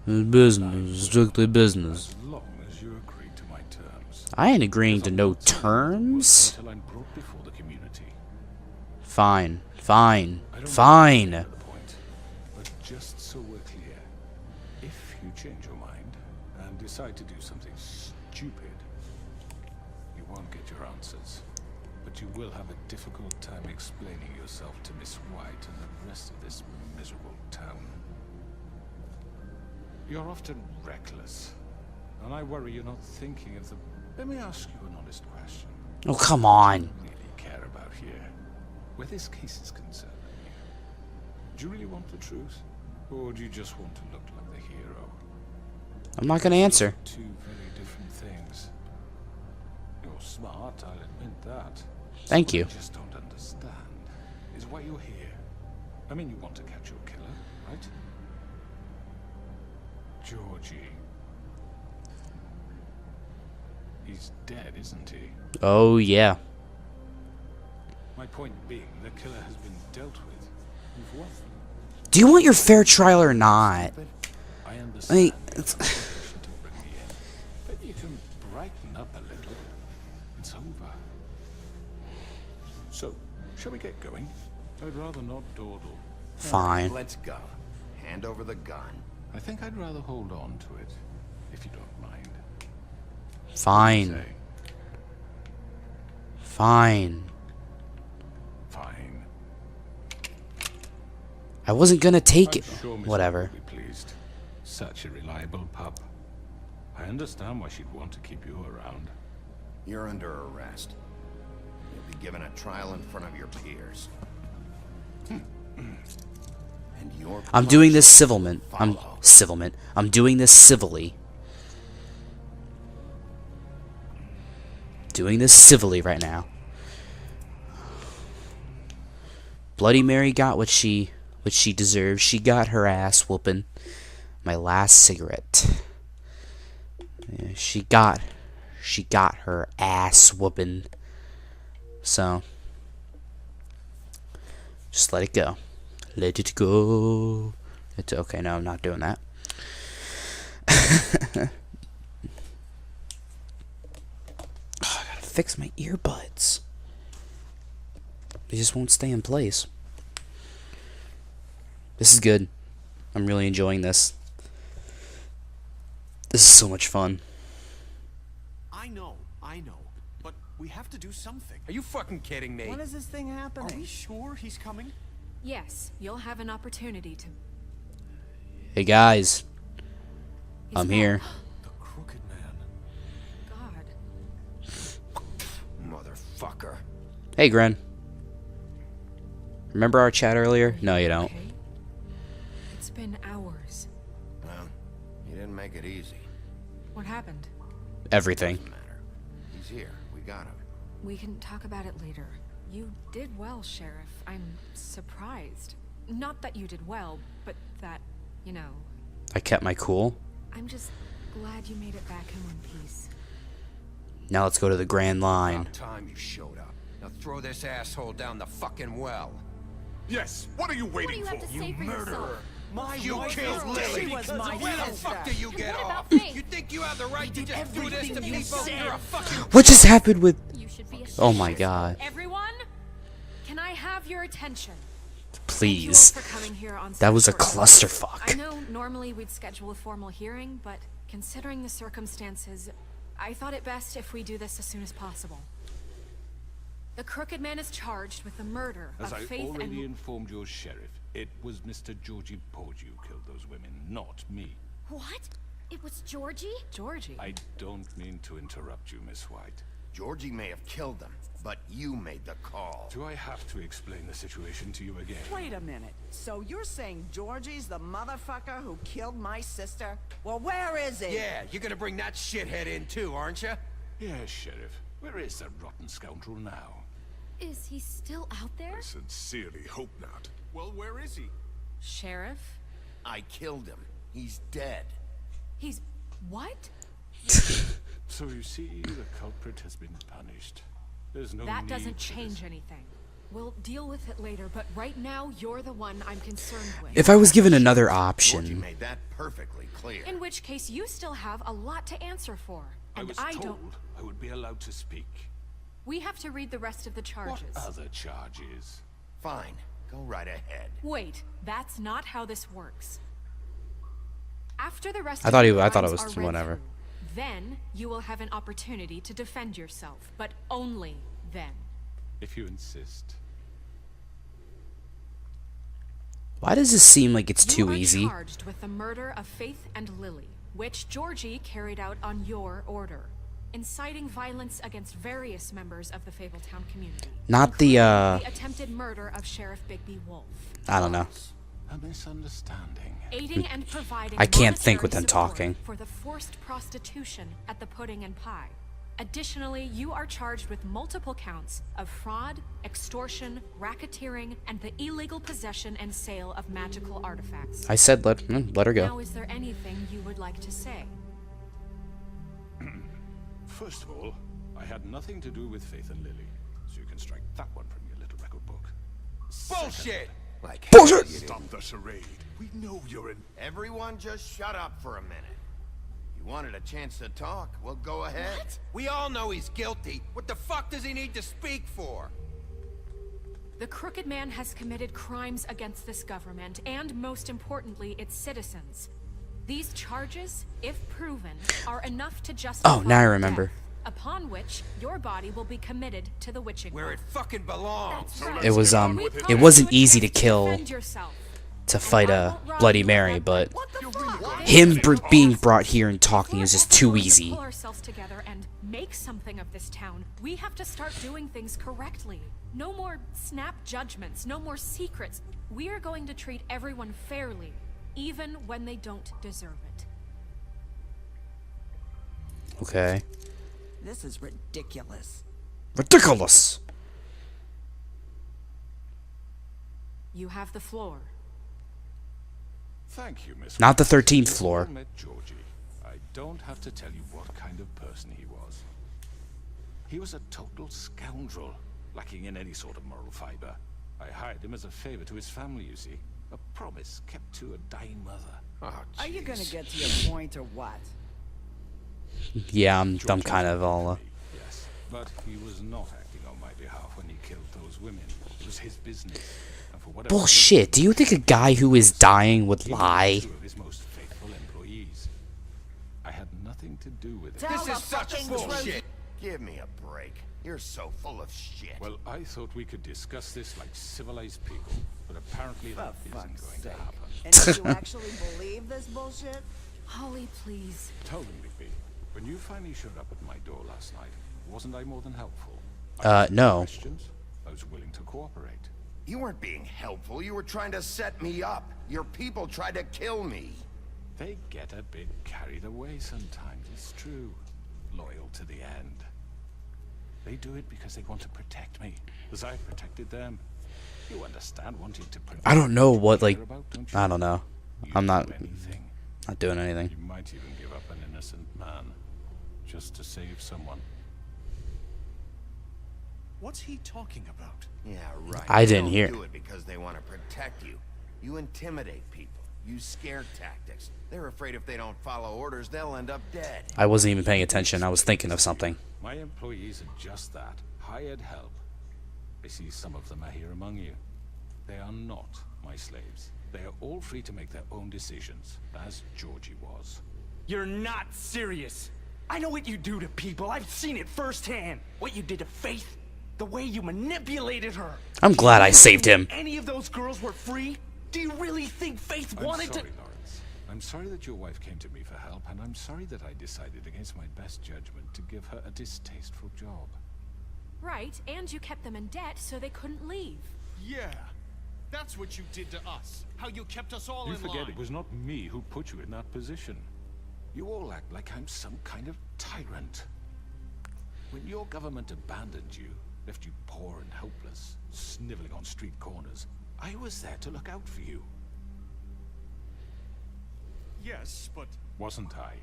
Business, strictly business. As long as you agree to my terms. I ain't agreeing to no terms. Until I'm brought before the community. Fine, fine, I don't fine. know the point, but just so we're clear, if you change your mind and decide to do something stupid, you won't get your answers. But you will have a difficult time explaining yourself to Miss White and the rest of this miserable town. You're often reckless, and I worry you're not thinking of the... Let me ask you an honest question. Oh, come on. What do you really care about here? Where this case is concerned, do you really want the truth? Or do you just want to look like the hero? I'm not gonna answer. Two very different things. You're smart, I'll admit that. Thank you. What I just don't understand is why you're here. I mean, you want to catch your killer, right? Georgie. He's dead, isn't he? Oh, yeah. My point being, the killer has been dealt with. You've won. Do you want your fair trial or not? I I understand. mean, It's to bring me in, but you can brighten up a little. It's over. So, shall we get going? I'd rather not dawdle. fine. Let's go. Hand over the gun. I think I'd rather hold on to it, if you don't mind. Fine. Say, Fine. fine. I wasn't gonna take I'm it. sure Miss Whatever. White will be pleased. Such a reliable pup. I understand why she'd want to keep you around. You're under arrest. You'll be given a trial in front of your peers. And your I'm doing this civilment. follow. I'm doing this civilly. Doing this civilly right now. Bloody Mary got what she deserved. She got her ass whooping. My last cigarette. Yeah, she got her ass whooping. So just let it go. Let it go. It's okay. No, I'm not doing that. Oh, I gotta fix my earbuds. They just won't stay in place. This is good. I'm really enjoying this. This is so much fun. I know, but we have to do something. Are you fucking kidding me? When is this thing happening? Are we sure he's coming? Yes, you'll have an opportunity to... Hey guys, He's I'm gone. here. The Crooked Man. God. Motherfucker. Hey Gren. Remember our chat earlier? No, you don't. Okay. It's been hours. Well, you didn't make it easy. What happened? Everything. Doesn't matter. He's here. We got him. We can talk about it later. You did well, Sheriff. I'm surprised. Not that you did well, but that, you know... I kept my cool. I'm just glad you made it back in one piece. Now let's go to the Grand Line. About time you showed up. Now throw this asshole down the fucking well. Yes, what are you waiting What do you have to say for yourself? My you wife killed is dead Lily. because of Where the sister. fuck do you get What off? about me? You think you have the right to just do this to people? You're a fucking... What just happened with... You should be ashamed. Oh my god. Everyone, can I have your attention? Please. Thank you all for coming here on That was a such short notice. I clusterfuck. know normally we'd schedule a formal hearing, but considering the circumstances, I thought it best if we do this as soon as possible. The Crooked Man is charged with the murder As of I Faith already and... informed your sheriff, it was Mr. Georgie Porgy who killed those women, not me. What? It was Georgie? Georgie. I don't mean to interrupt you, Miss White. Georgie may have killed them, but you made the call. Do I have to explain the situation to you again? Wait a minute. So you're saying Georgie's the motherfucker who killed my sister? Well, where is he? Yeah, you're gonna bring that shithead in too, aren't you? Yes, Sheriff. Where is that rotten scoundrel now? Is he still out there? I sincerely hope not. Well, where is he? Sheriff? I killed him. He's dead. He's... what? So you see, the culprit has been punished. There's no That need doesn't for change this. anything. We'll deal with it later, but right now you're the one I'm concerned with. If I was given another Georgie option, made that perfectly clear. In which case you still have a lot to answer for. I And was I told don't. I would be allowed to speak. We have to read the rest of the What charges. other charges? Fine, go right ahead. Wait, that's not how this works. After the rest I of thought your I thought it crimes was are read whatever. through, then you will have an opportunity to defend yourself, but only then. If you insist. Why does this seem like it's You too are easy? charged with the murder of Faith and Lily, which Georgie carried out on your order, inciting violence against various members of the Fabletown community. Not the The attempted murder of Sheriff Bigby Wolf. I don't know. A misunderstanding. Aiding and providing I can't think monetary with them support talking. for the forced prostitution at the Pudding and Pie. Additionally, you are charged with multiple counts of fraud, extortion, racketeering, and the illegal possession and sale of magical artifacts. I said let her Now, go. is there anything you would like to say? First of all, I had nothing to do with Faith and Lily, so you can strike that one from your little record book. Bullshit! Like Bullshit! hell you did. Stop the charade. We know you're in. Everyone just shut up for a minute. You wanted a chance to talk, well go ahead. What? We all know he's guilty. What the fuck does he need to speak for? The Crooked Man has committed crimes against this government, and most importantly, its citizens. These charges, if proven, are enough to justify Oh, now I death, remember. upon which your body will be committed to the witching Where it pot. fucking belongs. That's right. It was We it promise wasn't you a easy to chance kill defend yourself. to fight And I a won't rob Bloody you of Mary, that, but what the fuck? him being brought here and talking is just too If we're going to easy. pull ourselves together and make something of this town, we have to start doing things correctly. No more snap judgments, no more secrets. We are going to treat everyone fairly, even when they don't deserve it. Okay. This is ridiculous. Ridiculous. You have the floor. Thank you, Miss. Not the Williams. 13th You've floor. all met Georgie. I don't have to tell you what kind of person he was. He was a total scoundrel, lacking in any sort of moral fiber. I hired him as a favor to his family, you see. A promise kept to a dying mother. Oh, Are you gonna jeez. get to your point or what? Yeah, I'm Georgie kind of was all me, yes, but he was not acting on my behalf when he killed those women. It was his business. And for whatever bullshit. Do you think a guy who is dying would he killed lie? two of his most faithful employees. I had nothing to do with it. Tell This the is such fucking bullshit. truth. Give me a break. You're so full of shit. Well, I thought we could discuss this like civilized people, but apparently that For isn't fuck's going to sake. happen. And do you actually believe this bullshit? Holly, please. Tell me, Bigby, when you finally showed up at my door last night, wasn't I more than helpful? No. Questions? I was willing to cooperate. You weren't being helpful. You were trying to set me up. Your people tried to kill me. They get a bit carried away sometimes, it's true. Loyal to the end. They do it because they want to protect me, as I protected them. You understand wanting to protect I don't know what, you like, care about, don't you? I don't know. You'd I'm not do anything. doing anything. You might even give up an innocent man, just to save someone. What's he talking about? Yeah, right. I You didn't don't hear. do it because they want to protect you. You intimidate people. Use scare tactics. They're afraid if they don't follow orders, they'll end up dead. I wasn't even paying attention. I was thinking of something. My employees are just that, hired help. I see some of them are here among you. They are not my slaves. They are all free to make their own decisions, as Georgie was. You're not serious. I know what you do to people. I've seen it firsthand. What you did to Faith. The way you manipulated her. I'm glad I saved him. Any of those girls were free? Do you really think Faith I'm wanted sorry, to... Lawrence. I'm sorry that your wife came to me for help, and I'm sorry that I decided against my best judgment to give her a distasteful job. Right, and you kept them in debt so they couldn't leave. Yeah. That's what you did to us. How you kept us all You in forget line. it was not me who put you in that position. You all act like I'm some kind of tyrant. When your government abandoned you, left you poor and helpless, sniveling on street corners, I was there to look out for you. Yes, but Wasn't I?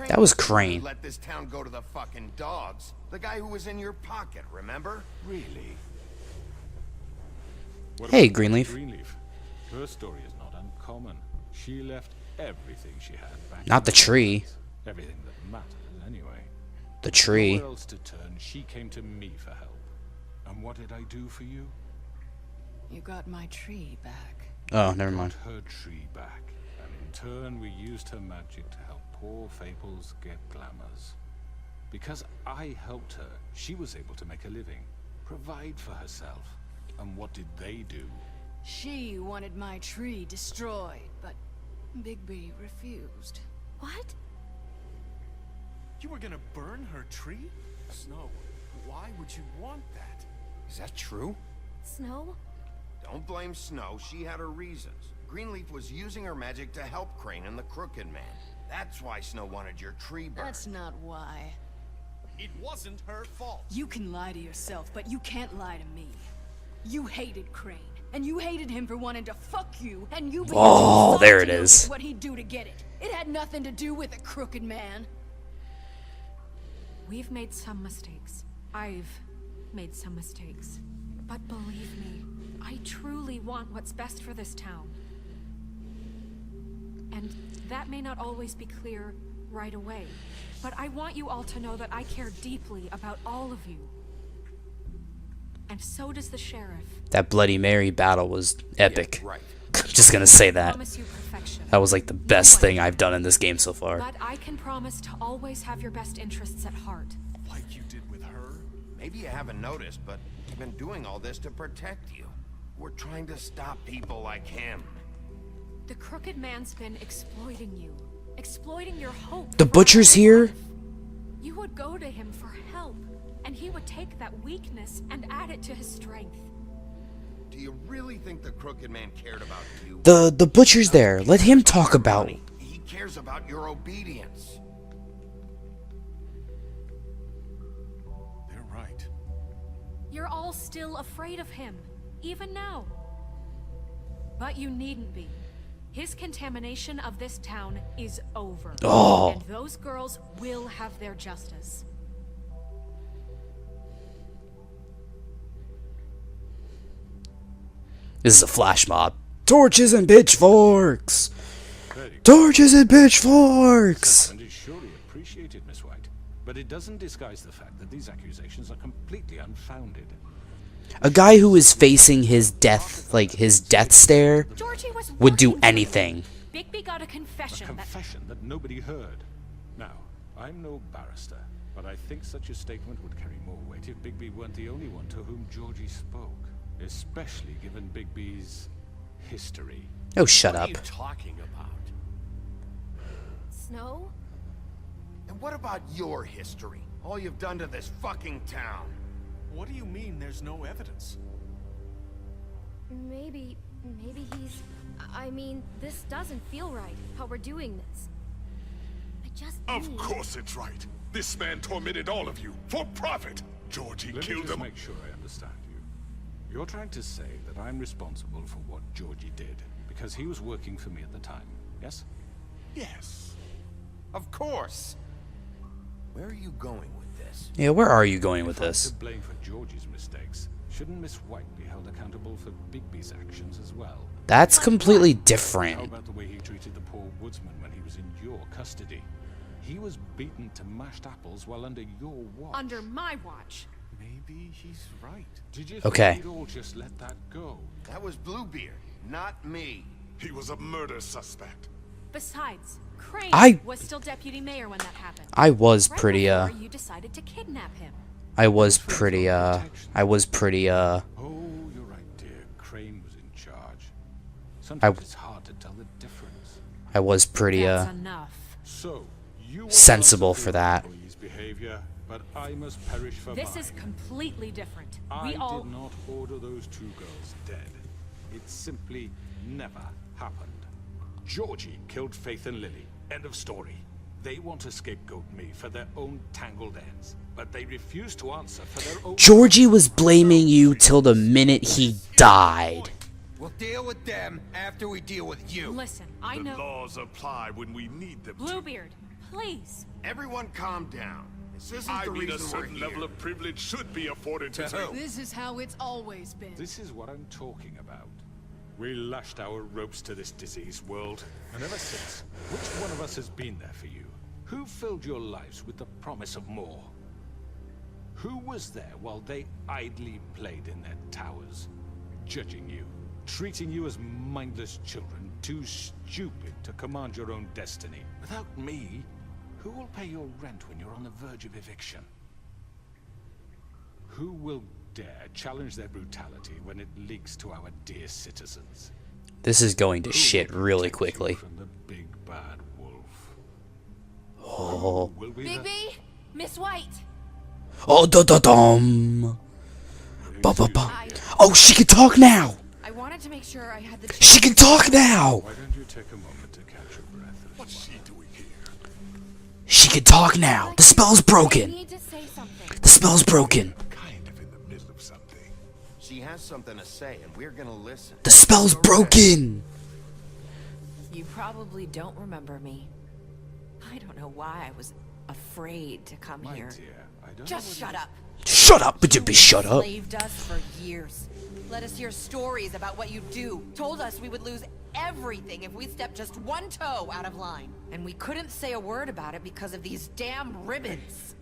That was Crane. Let this town go to the fucking dogs. The guy who was in your pocket, remember? Really? What Hey, about Greenleaf. Greenleaf. Her story is not uncommon. She left everything she had back. Not in the tree. past. Everything that mattered, anyway. The tree. Nowhere else to turn, she came to me for help. And what did I do for you? You got my tree back. Oh, never mind. Got her tree back. And in turn, we used her magic to help poor Fables get glamours. Because I helped her, she was able to make a living, provide for herself. And what did they do? She wanted my tree destroyed, but Bigby refused. What? You were gonna burn her tree? Snow, why would you want that? Is that true? Snow? Don't blame Snow. She had her reasons. Greenleaf was using her magic to help Crane and the Crooked Man. That's why Snow wanted your tree burned. That's not why. It wasn't her fault. You can lie to yourself, but you can't lie to me. You hated Crane, and you hated him for wanting to fuck you, and you... Oh, there it is. What he'd do to get it. It had nothing to do with a Crooked Man. We've made some mistakes. I've made some mistakes. But believe me, I truly want what's best for this town. And that may not always be clear right away, but I want you all to know that I care deeply about all of you. And so does the sheriff. That Bloody Mary battle was epic. Yeah, right. Just gonna say I that. promise you perfection. That was like the best thing I've done in this game so far. But I can promise to always have your best interests at heart. Like you did with her? Maybe you haven't noticed, but we've been doing all this to protect you. We're trying to stop people like him. The Crooked Man's been exploiting you. Exploiting your hope. The for butcher's a here? life. You would go to him for help, and he would take that weakness and add it to his strength. Do you really think the Crooked Man cared about you? The butcher's there. Let him talk about it. He cares about your obedience. They're right. You're all still afraid of him, even now. But you needn't be. His contamination of this town is over. Oh. And those girls will have their justice. This is a flash mob. Torches and pitchforks! Very good. Torches and pitchforks! And is surely appreciated, Miss White. But it doesn't disguise the fact that these accusations are completely unfounded. A guy who is facing his death, like his death stare, Georgie was would do working for anything. you. Bigby got a A confession that... confession that nobody heard. Now, I'm no barrister, but I think such a statement would carry more weight if Bigby weren't the only one to whom Georgie spoke. Especially given Bigby's history. Oh, shut What up. are you talking about? Snow? And what about your history? All you've done to this fucking town. What do you mean there's no evidence? Maybe he's... I mean, this doesn't feel right, how we're doing this. I just Of need... course it's right. This man tormented all of you for profit. Georgie Let me killed just them. make sure I understand you. You're trying to say that I'm responsible for what Georgie did because he was working for me at the time, yes? Yes. Of course. Where are you going with this? Yeah, where are you going with If I'm this? to blame for Georgie's mistakes, shouldn't Miss White be held accountable for Bigby's actions as well? That's completely How different. about the way he treated the poor woodsman when he was in your custody? He was beaten to mashed apples while under your watch. Under my watch. Maybe he's right. Did you Okay. think we'd all just let that go? That was Bluebeard, not me. He was a murder suspect. Besides, Crane I- was still deputy mayor when that happened. I was Right pretty, before you decided to kidnap him. I was pretty, Oh, you're right, dear. Crane was in charge. Sometimes it's hard to tell the difference. I was pretty, That's enough. So, you sensible want us to for that. employees' behavior, but I must perish for This mine. is completely different. I We all... did not order those two girls dead. It simply never happened. Georgie killed Faith and Lily. End of story. They want to scapegoat me for their own tangled ends, but they refuse to answer for their own... Georgie was blaming you till the minute he died. We'll deal with them after we deal with you. Listen, I The know... laws apply when we need them to. Bluebeard, please. Everyone calm down. This isn't I the mean, a reason we're certain here. level of privilege should be afforded to To who? This is how it's always been. This is what I'm talking about. We lashed our ropes to this diseased world, and ever since, which one of us has been there for you? Who filled your lives with the promise of more? Who was there while they idly played in their towers, judging you, treating you as mindless children, too stupid to command your own destiny? Without me, who will pay your rent when you're on the verge of eviction? Who will dare challenge their brutality when it leaks to our dear citizens? This is going to Who shit will really protect you quickly. from the big bad wolf? Oh. Will be the... Bigby, Miss White. Oh, da da dum. Ba ba ba. Oh, she can talk now. I wanted to make sure I had the. She can talk now. Why don't you take a moment to catch your breath? What's she doing here? She can talk now. The spell's I broken. need to say something. The spell's broken. Kind of in the middle of something. She has something to say, and we're gonna listen. The spell's Go ahead. broken. You probably don't remember me. I don't know why I was afraid to come My here. dear, I don't Just know what shut up. Shut up, but you be shut up. Slaved us for years. Let us hear stories about what you do. Told us we would lose everything if we stepped just one toe out of line. And we couldn't say a word about it because of these damn ribbons.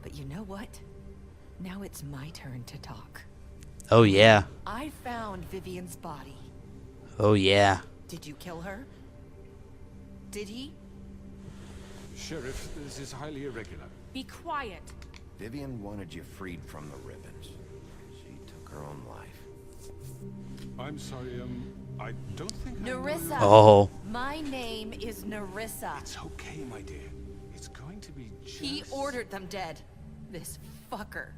But you know what? Now it's my turn to talk. Oh yeah. I found Vivian's body. Oh yeah. Did you kill her? Did he? Sheriff, this is highly irregular. Be quiet. Vivian wanted you freed from the ribbons. She took her own life. I'm sorry, I don't think I know Nerissa. you. Oh. My name is Nerissa. It's okay, my dear. It's going to be just... He ordered them dead. This fucker.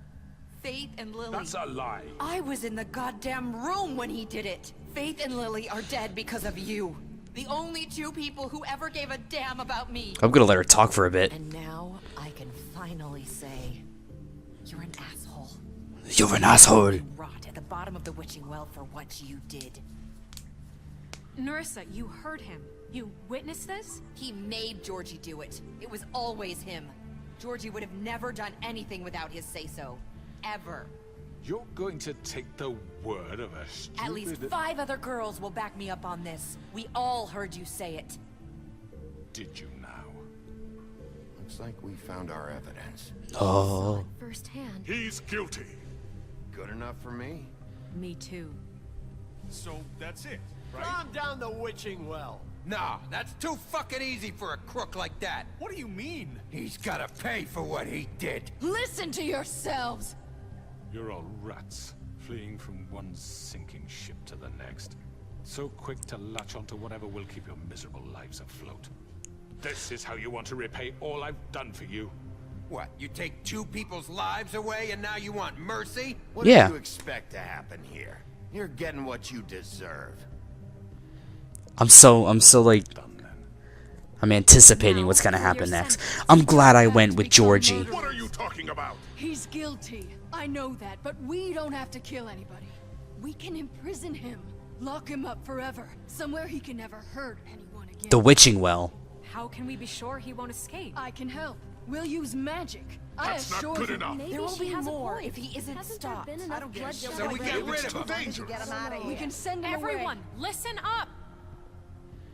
Faith and Lily. That's a lie. I was in the goddamn room when he did it. Faith and Lily are dead because of you. The only two people who ever gave a damn about me. I'm gonna let her talk for a bit. And now I can finally say, you're an asshole. You're an asshole. You rot at the bottom of the witching well for what you did. Nerissa, you heard him. You witnessed this? He made Georgie do it. It was always him. Georgie would have never done anything without his say-so. Ever. You're going to take the word of a stupid... At least 5 other girls will back me up on this. We all heard you say it. Did you now? Looks like we found our evidence. Oh. Firsthand. He's guilty. Good enough for me. Me too. So that's it, right? Calm down the witching well. Nah, that's too fucking easy for a crook like that. What do you mean? He's gotta pay for what he did. Listen to yourselves! You're all rats, fleeing from one sinking ship to the next. So quick to latch onto whatever will keep your miserable lives afloat. This is how you want to repay all I've done for you? What, you take 2 people's lives away and now you want mercy? What Yeah. do you expect to happen here? You're getting what you deserve. I'm so like Done then. I'm anticipating what's gonna happen next. I'm glad I went with Georgie. What are you talking about? He's guilty. I know that, but we don't have to kill anybody. We can imprison him. Lock him up forever. Somewhere he can never hurt anyone again. The witching well. How can we be sure he won't escape? I can help. We'll use magic. That's not good enough. Maybe There will she be has a more point. if he isn't Hasn't stopped. there been enough bloodshed So we get already? rid of him. Dangerous. We can send him Everyone, away. listen up!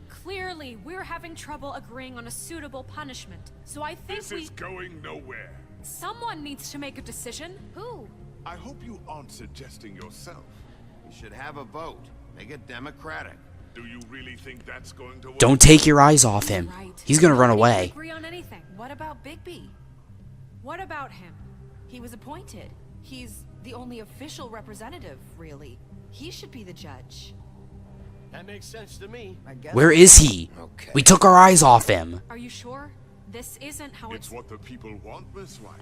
Clearly, we're having trouble agreeing on a suitable punishment. So I think This is going nowhere. someone needs to make a decision. Who? I hope you aren't suggesting yourself. We should have a vote. Make it democratic. Do you really think that's going to work? Don't take your eyes off him. Right. He's gonna run Nobody can away. agree on anything. What about Bigby? What about him? He was appointed. He's the only official representative, really. He should be the judge. That makes sense to me. I guess. Where is he? Okay. We took our eyes off him. Are you sure? This isn't how It's what the people want, Miss White.